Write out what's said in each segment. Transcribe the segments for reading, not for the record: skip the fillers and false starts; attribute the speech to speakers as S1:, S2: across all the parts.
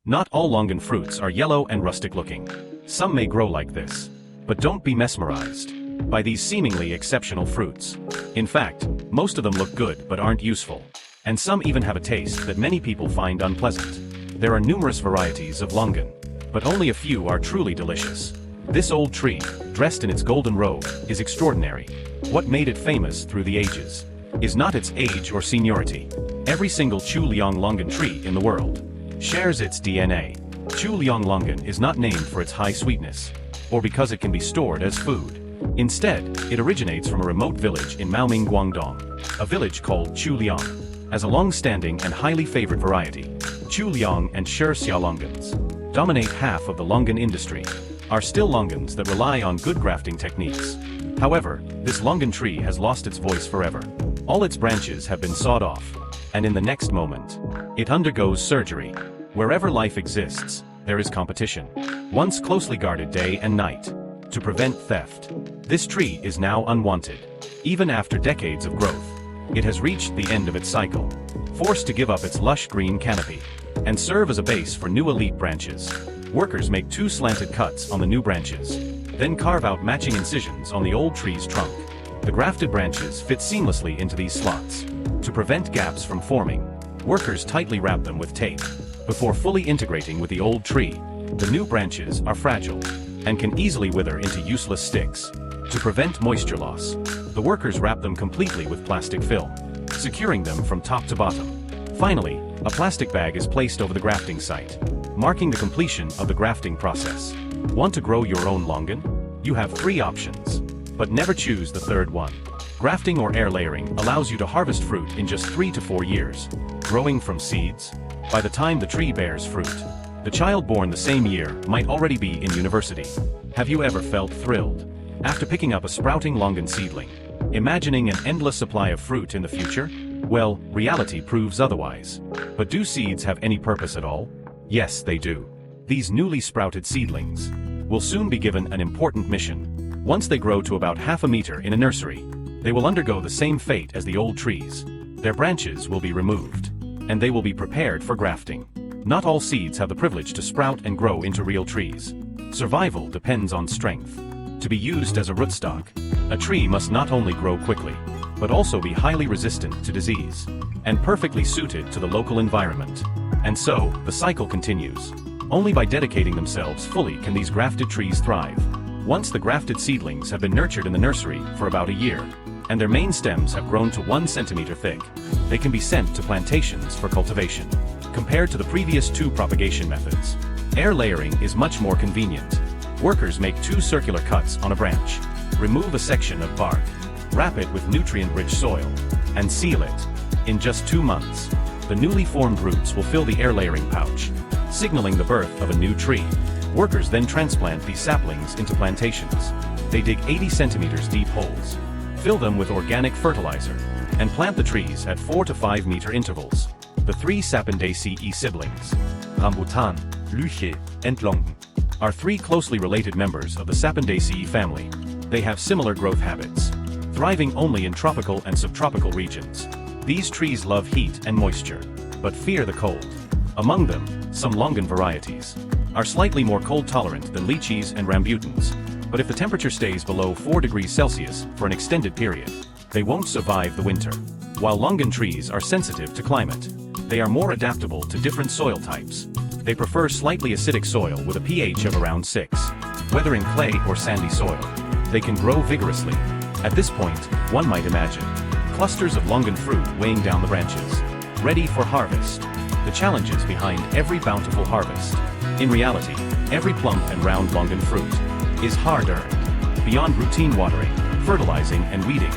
S1: Not all longan fruits are yellow and rustic looking. Some may grow like this. But don't be mesmerized by these seemingly exceptional fruits. In fact, most of them look good but aren't useful. And some even have a taste that many people find unpleasant. There are numerous varieties of longan, but only a few are truly delicious. This old tree, dressed in its golden robe, is extraordinary. What made it famous through the ages is not its age or seniority. Every single Chuliang longan tree in the world shares its DNA. Chuliang longan is not named for its high sweetness, or because it can be stored as food. Instead, it originates from a remote village in Maoming, Guangdong, a village called Chuliang. As a long-standing and highly favored variety, Chuliang and Shirxia longans dominate half of the longan industry. Are still longans that rely on good grafting techniques. However, this longan tree has lost its voice forever. All its branches have been sawed off, and in the next moment, it undergoes surgery. Wherever life exists, there is competition. Once closely guarded day and night, to prevent theft. This tree is now unwanted. Even after decades of growth, it has reached the end of its cycle, forced to give up its lush green canopy, and serve as a base for new elite branches. Workers make 2 slanted cuts on the new branches, then carve out matching incisions on the old tree's trunk. The grafted branches fit seamlessly into these slots. To prevent gaps from forming, workers tightly wrap them with tape. Before fully integrating with the old tree, the new branches are fragile and can easily wither into useless sticks. To prevent moisture loss, the workers wrap them completely with plastic film, securing them from top to bottom. Finally, a plastic bag is placed over the grafting site, marking the completion of the grafting process. Want to grow your own longan? You have 3 options, but never choose the third one. Grafting or air layering allows you to harvest fruit in just 3 to 4 years, growing from seeds. By the time the tree bears fruit, the child born the same year might already be in university. Have you ever felt thrilled after picking up a sprouting longan seedling, imagining an endless supply of fruit in the future? Well, reality proves otherwise. But do seeds have any purpose at all? Yes, they do. These newly sprouted seedlings will soon be given an important mission. Once they grow to about half a meter in a nursery, they will undergo the same fate as the old trees. Their branches will be removed, and they will be prepared for grafting. Not all seeds have the privilege to sprout and grow into real trees. Survival depends on strength. To be used as a rootstock, a tree must not only grow quickly, but also be highly resistant to disease, and perfectly suited to the local environment. And so, the cycle continues. Only by dedicating themselves fully can these grafted trees thrive. Once the grafted seedlings have been nurtured in the nursery for about a year, and their main stems have grown to 1 centimeter thick, they can be sent to plantations for cultivation. Compared to the previous 2 propagation methods, air layering is much more convenient. Workers make 2 circular cuts on a branch, remove a section of bark, wrap it with nutrient-rich soil, and seal it. In just 2 months, the newly formed roots will fill the air layering pouch, signaling the birth of a new tree. Workers then transplant these saplings into plantations. They dig 80 centimeters deep holes, fill them with organic fertilizer, and plant the trees at 4 to 5 meter intervals. The 3 Sapindaceae siblings, Rambutan, Lüche, and Longan, are 3 closely related members of the Sapindaceae family. They have similar growth habits, thriving only in tropical and subtropical regions. These trees love heat and moisture, but fear the cold. Among them, some longan varieties are slightly more cold tolerant than lychees and rambutans, but if the temperature stays below 4 degrees Celsius for an extended period, they won't survive the winter. While longan trees are sensitive to climate, they are more adaptable to different soil types. They prefer slightly acidic soil with a pH of around 6. Whether in clay or sandy soil, they can grow vigorously. At this point, one might imagine clusters of longan fruit weighing down the branches, ready for harvest. The challenges behind every bountiful harvest. In reality, every plump and round longan fruit is hard-earned. Beyond routine watering, fertilizing, and weeding,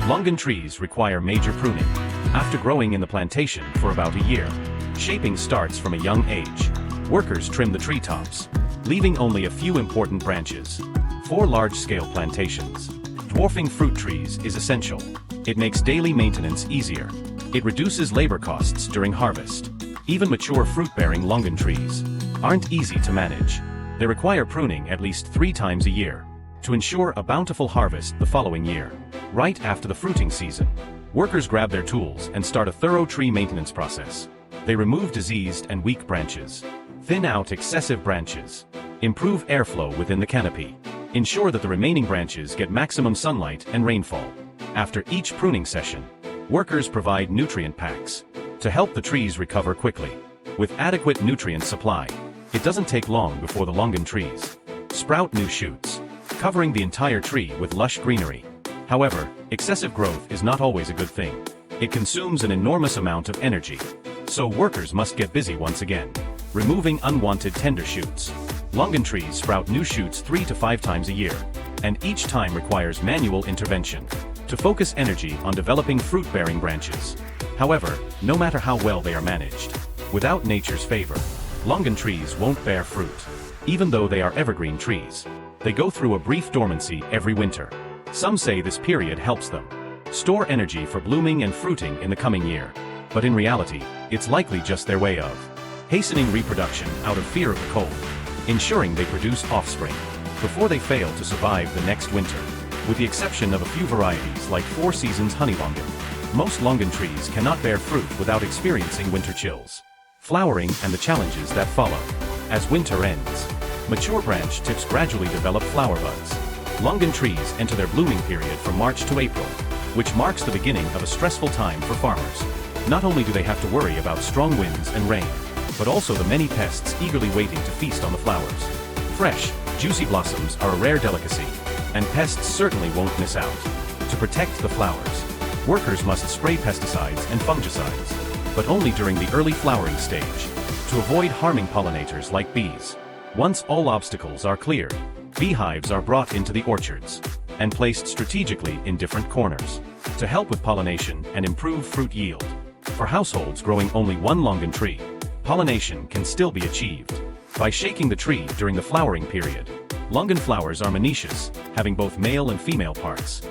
S1: longan trees require major pruning. After growing in the plantation for about a year, shaping starts from a young age. Workers trim the treetops, leaving only a few important branches. For large-scale plantations, dwarfing fruit trees is essential. It makes daily maintenance easier. It reduces labor costs during harvest. Even mature fruit-bearing longan trees aren't easy to manage. They require pruning at least 3 times a year to ensure a bountiful harvest the following year. Right after the fruiting season, workers grab their tools and start a thorough tree maintenance process. They remove diseased and weak branches, Thin out excessive branches. Improve airflow within the canopy. Ensure that the remaining branches get maximum sunlight and rainfall. After each pruning session, workers provide nutrient packs to help the trees recover quickly. With adequate nutrient supply, it doesn't take long before the Longan trees sprout new shoots, covering the entire tree with lush greenery. However, excessive growth is not always a good thing. It consumes an enormous amount of energy, so workers must get busy once again, removing unwanted tender shoots. Longan trees sprout new shoots 3 to 5 times a year, and each time requires manual intervention to focus energy on developing fruit-bearing branches. However, no matter how well they are managed, without nature's favor, Longan trees won't bear fruit. Even though they are evergreen trees, they go through a brief dormancy every winter. Some say this period helps them store energy for blooming and fruiting in the coming year. But in reality, it's likely just their way of hastening reproduction out of fear of the cold, ensuring they produce offspring before they fail to survive the next winter. With the exception of a few varieties like Four Seasons Honey Longan, most Longan trees cannot bear fruit without experiencing winter chills, flowering, and the challenges that follow. As winter ends, mature branch tips gradually develop flower buds. Longan trees enter their blooming period from March to April, which marks the beginning of a stressful time for farmers. Not only do they have to worry about strong winds and rain, but also the many pests eagerly waiting to feast on the flowers. Fresh, juicy blossoms are a rare delicacy, and pests certainly won't miss out. To protect the flowers, workers must spray pesticides and fungicides, but only during the early flowering stage, to avoid harming pollinators like bees. Once all obstacles are cleared, beehives are brought into the orchards and placed strategically in different corners to help with pollination and improve fruit yield. For households growing only one Longan tree, pollination can still be achieved by shaking the tree during the flowering period. Longan flowers are monoecious, having both male and female parts.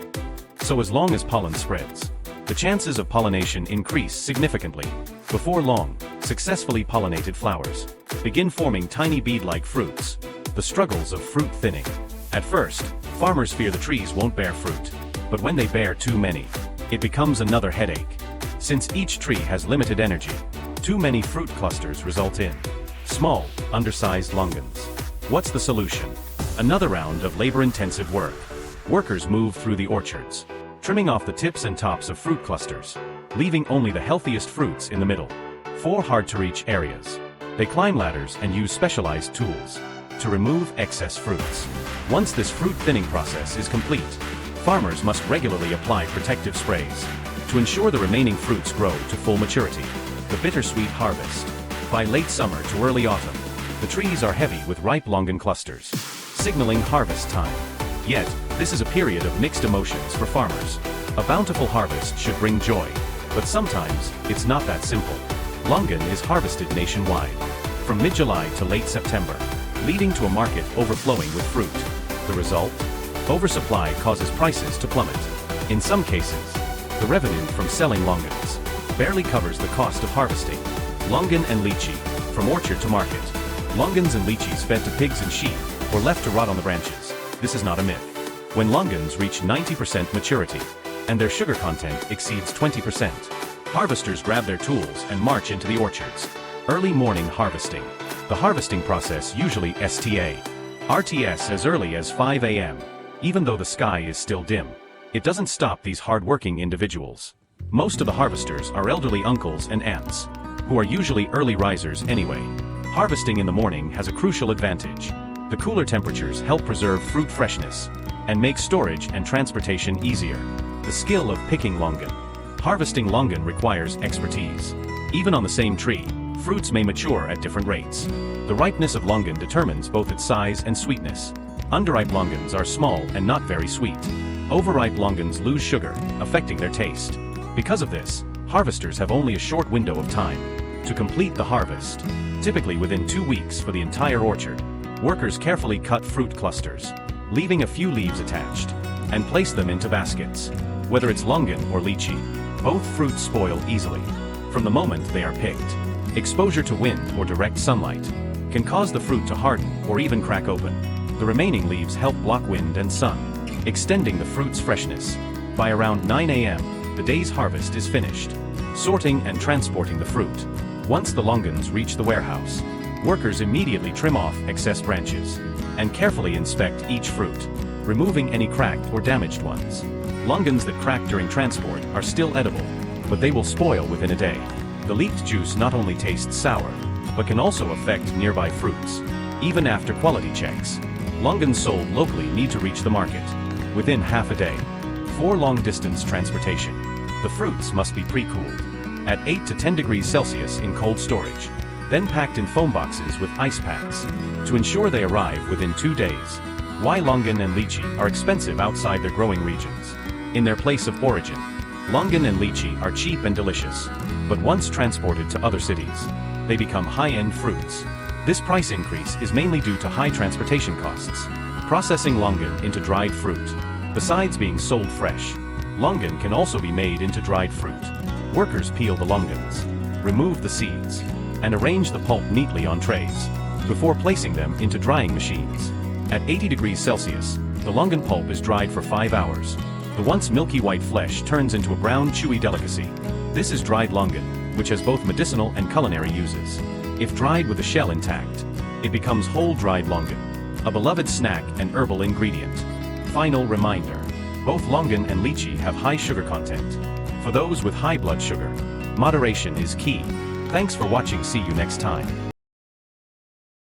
S1: So as long as pollen spreads, the chances of pollination increase significantly. Before long, successfully pollinated flowers begin forming tiny bead-like fruits. The struggles of fruit thinning. At first, farmers fear the trees won't bear fruit, but when they bear too many, it becomes another headache. Since each tree has limited energy, too many fruit clusters result in small, undersized Longans. What's the solution? Another round of labor-intensive work. Workers move through the orchards, trimming off the tips and tops of fruit clusters, leaving only the healthiest fruits in the middle. 4 hard-to-reach areas. They climb ladders and use specialized tools to remove excess fruits. Once this fruit thinning process is complete, farmers must regularly apply protective sprays to ensure the remaining fruits grow to full maturity. The bittersweet harvest. By late summer to early autumn, the trees are heavy with ripe Longan clusters, signaling harvest time. Yet, this is a period of mixed emotions for farmers. A bountiful harvest should bring joy, but sometimes it's not that simple. Longan is harvested nationwide, from mid-July to late September, leading to a market overflowing with fruit. The result? Oversupply causes prices to plummet. In some cases, the revenue from selling Longans barely covers the cost of harvesting. Longan and lychee, from orchard to market. Longans and lychees fed to pigs and sheep, or left to rot on the branches. This is not a myth. When Longans reach 90% maturity, and their sugar content exceeds 20%, harvesters grab their tools and march into the orchards. Early morning harvesting. The harvesting process usually RTS as early as 5 a.m. Even though the sky is still dim, it doesn't stop these hard-working individuals. Most of the harvesters are elderly uncles and aunts, who are usually early risers anyway. Harvesting in the morning has a crucial advantage. The cooler temperatures help preserve fruit freshness and make storage and transportation easier. The skill of picking Longan. Harvesting Longan requires expertise. Even on the same tree, fruits may mature at different rates. The ripeness of Longan determines both its size and sweetness. Underripe Longans are small and not very sweet. Overripe Longans lose sugar, affecting their taste. Because of this, harvesters have only a short window of time to complete the harvest. Typically within 2 weeks for the entire orchard, workers carefully cut fruit clusters, leaving a few leaves attached, and place them into baskets. Whether it's Longan or lychee, both fruits spoil easily from the moment they are picked. Exposure to wind or direct sunlight can cause the fruit to harden or even crack open. The remaining leaves help block wind and sun, extending the fruit's freshness. By around 9 a.m., the day's harvest is finished. Sorting and transporting the fruit. Once the Longans reach the warehouse, Workers immediately trim off excess branches and carefully inspect each fruit, removing any cracked or damaged ones. Longans that crack during transport are still edible, but they will spoil within a day. The leaked juice not only tastes sour, but can also affect nearby fruits. Even after quality checks, Longans sold locally need to reach the market within half a day. For long-distance transportation, the fruits must be pre-cooled at 8 to 10 degrees Celsius in cold storage, then packed in foam boxes with ice packs to ensure they arrive within 2 days. Why longan and lychee are expensive outside their growing regions? In their place of origin, longan and lychee are cheap and delicious, but once transported to other cities, they become high-end fruits. This price increase is mainly due to high transportation costs. Processing longan into dried fruit. Besides being sold fresh, longan can also be made into dried fruit. Workers peel the longans, remove the seeds, and arrange the pulp neatly on trays before placing them into drying machines. At 80 degrees Celsius, the longan pulp is dried for 5 hours. The once milky white flesh turns into a brown chewy delicacy. This is dried longan, which has both medicinal and culinary uses. If dried with the shell intact, it becomes whole dried longan, a beloved snack and herbal ingredient. Final reminder, both longan and lychee have high sugar content. For those with high blood sugar, moderation is key. Thanks for watching. See you next time.